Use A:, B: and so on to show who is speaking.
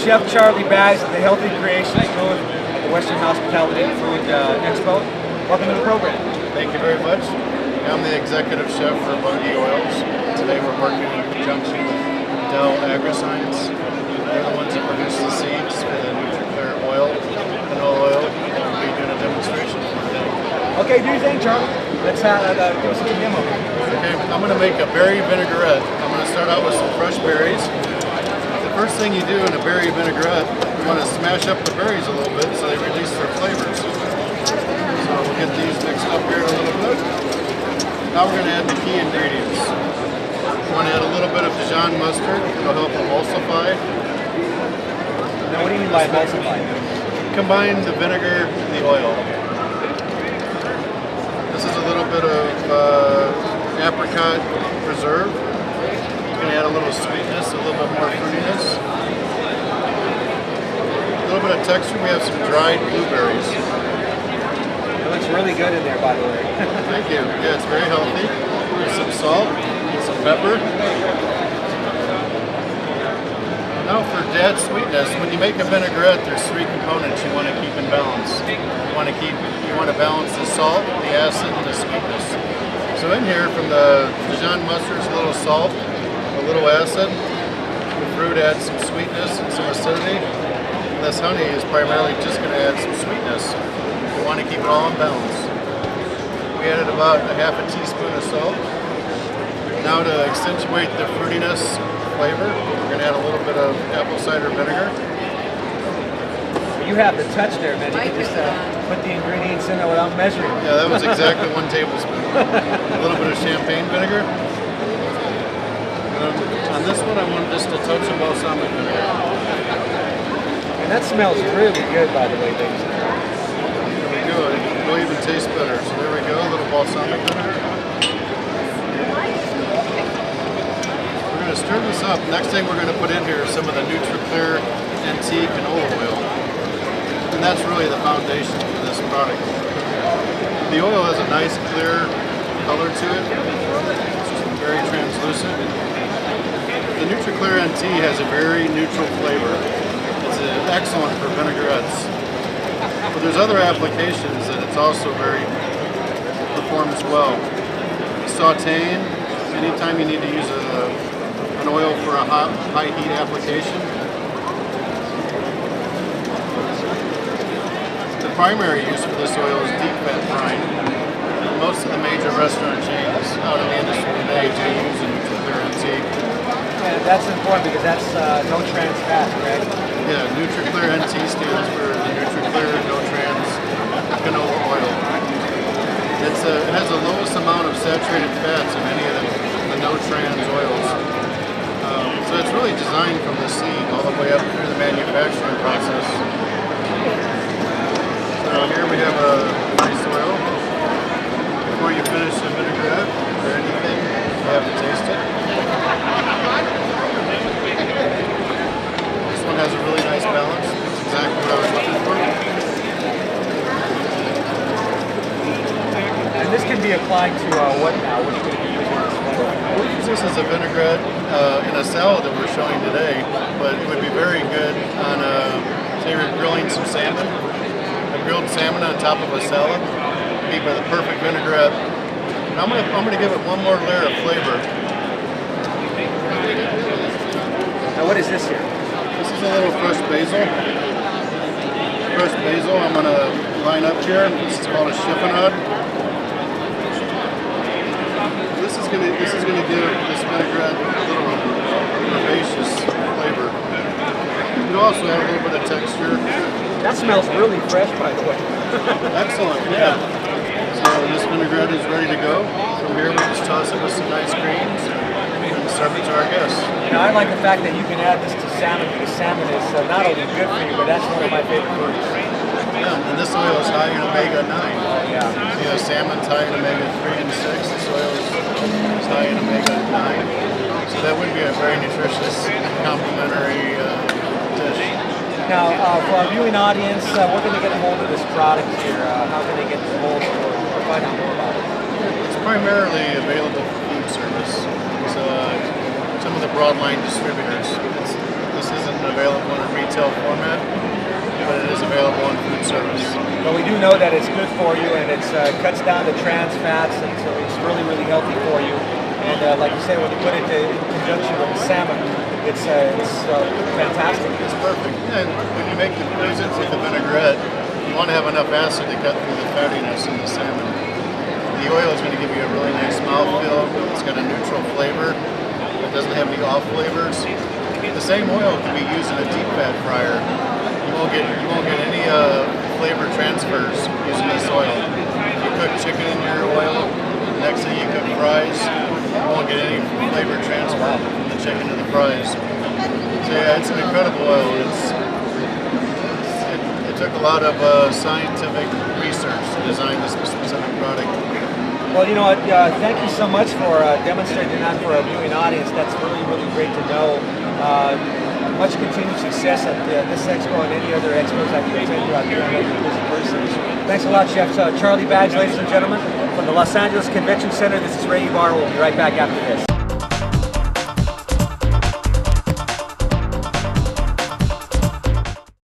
A: Chef Charlie Bags of the Healthy Creations booth at the Western Hospitality and Food Expo. Welcome to the program.
B: Thank you very much. I'm the executive chef for Bunge Oils. Today we're working in conjunction with Dow AgroScience. They're the ones that produce the seeds for the NutriClear oil, canola oil. We'll be doing a demonstration today.
A: Okay, do your thing, Charlie. Let's give us a demo.
B: Okay, I'm going to make a berry vinaigrette. I'm going to start out with some fresh berries. The first thing you do in a berry vinaigrette, you want to smash up the berries a little bit so they release their flavors. So we'll get these mixed up here a little bit. Now we're going to add the key ingredients. We want to add a little bit of Dijon mustard. It'll help emulsify.
A: Now, what do you mean by emulsify?
B: Combine the vinegar and the oil. This is a little bit of apricot preserve. It's going to add a little sweetness, a little bit more fruitiness. A little bit of texture. We have some dried blueberries.
A: It looks really good in there, by the way.
B: Thank you. Yeah, it's very healthy. There's some salt, some pepper. Now for added sweetness, when you make a vinaigrette, there's three components you want to keep in balance. You want to balance the salt, the acid, and the sweetness. So in here, from the Dijon mustard, is a little salt, a little acid. The fruit adds some sweetness and some acidity. And this honey is primarily just going to add some sweetness. We want to keep it all in balance. We added about a half a teaspoon of salt. Now to accentuate the fruitiness flavor, we're going to add a little bit of apple cider vinegar.
A: You have the touch there, man. You can just put the ingredients in there without measuring.
B: Yeah, that was exactly 1 tablespoon. A little bit of champagne vinegar. On this one, I want just a touch of balsamic vinegar.
A: And that smells really good, by the way, ladies.
B: There we go. It'll even taste better. So there we go, a little balsamic vinegar. We're going to stir this up. Next thing we're going to put in here is some of the NutriClear NT canola oil. And that's really the foundation for this product. The oil has a nice clear color to it. It's very translucent. The NutriClear NT has a very neutral flavor. It's excellent for vinaigrettes. But there's other applications that it's also performs well. Sauteing, anytime you need to use an oil for a high heat application. The primary use for this oil is deep fat frying. Most of the major restaurant chains out in the industry today do use a NutriClear NT.
A: And that's important because that's no trans fat, correct?
B: Yeah, NutriClear NT stands for the NutriClear No Trans Canola Oil. It has the lowest amount of saturated fats of any of the no trans oils. So it's really designed from the seed all the way up through the manufacturing process. So here we have a nice oil. Before you finish the vinaigrette or anything, you have to taste it. This one has a really nice balance. It's exactly what I was looking for.
A: And this can be applied to what now? What are you going to be using this for?
B: We'll use this as a vinaigrette in a salad that we're showing today, but it would be very good on, say you're grilling some salmon. A grilled salmon on top of a salad would be the perfect vinaigrette. And I'm gonna give it one more layer of flavor.
A: Now what is this here?
B: This is a little fresh basil. Fresh basil I'm gonna line up here. This is called a chiffonade. This is gonna give this vinaigrette a little herbaceous flavor. You also have a little bit of texture.
A: That smells really fresh, by the way.
B: Excellent, yeah. So this vinaigrette is ready to go. From here we just toss it with some nice greens and serve it to our guests.
A: You know, I like the fact that you can add this to salmon because salmon is not only good for you, but that's one of my favorite foods.
B: Yeah, and this oil is high in omega-9.
A: Yeah.
B: You know, salmon's high in omega-3 and 6. This oil is high in omega-9. So that would be a very nutritious, complementary dish.
A: Now, for our viewing audience, we're going to get a hold of this product here. How can they get a hold or find out more about it?
B: It's primarily available for food service. So some of the broadline distributors. This isn't available in a retail retail format, but it is available in food service.
A: But we do know that it's good for you, and it cuts down the trans fats, and so it's really, really healthy for you. And like you said, when you put it in conjunction with the salmon, it's fantastic.
B: It's perfect. And when you make use it with the vinaigrette, you want to have enough acid to cut through the fattiness in the salmon. The oil is going to give you a really nice mouthfeel. It's got a neutral flavor. It doesn't have any off flavors. The same oil can be used in a deep fat fryer. You won't get any flavor transfers using this oil. If you cook chicken in your oil, the next thing you cook fries, you won't get any flavor transfer from the chicken to the fries. So yeah, it's an incredible oil. It took a lot of scientific research to design this specific product.
A: Well, you know what, thank you so much for demonstrating that for our viewing audience. That's really, really great to know. Much continued success at this expo and any other expos that you attend throughout the year. Thanks a lot, Chef Charlie Badge, ladies and gentlemen. From the Los Angeles Convention Center, this is Ray Ibarra. We'll be right back after this.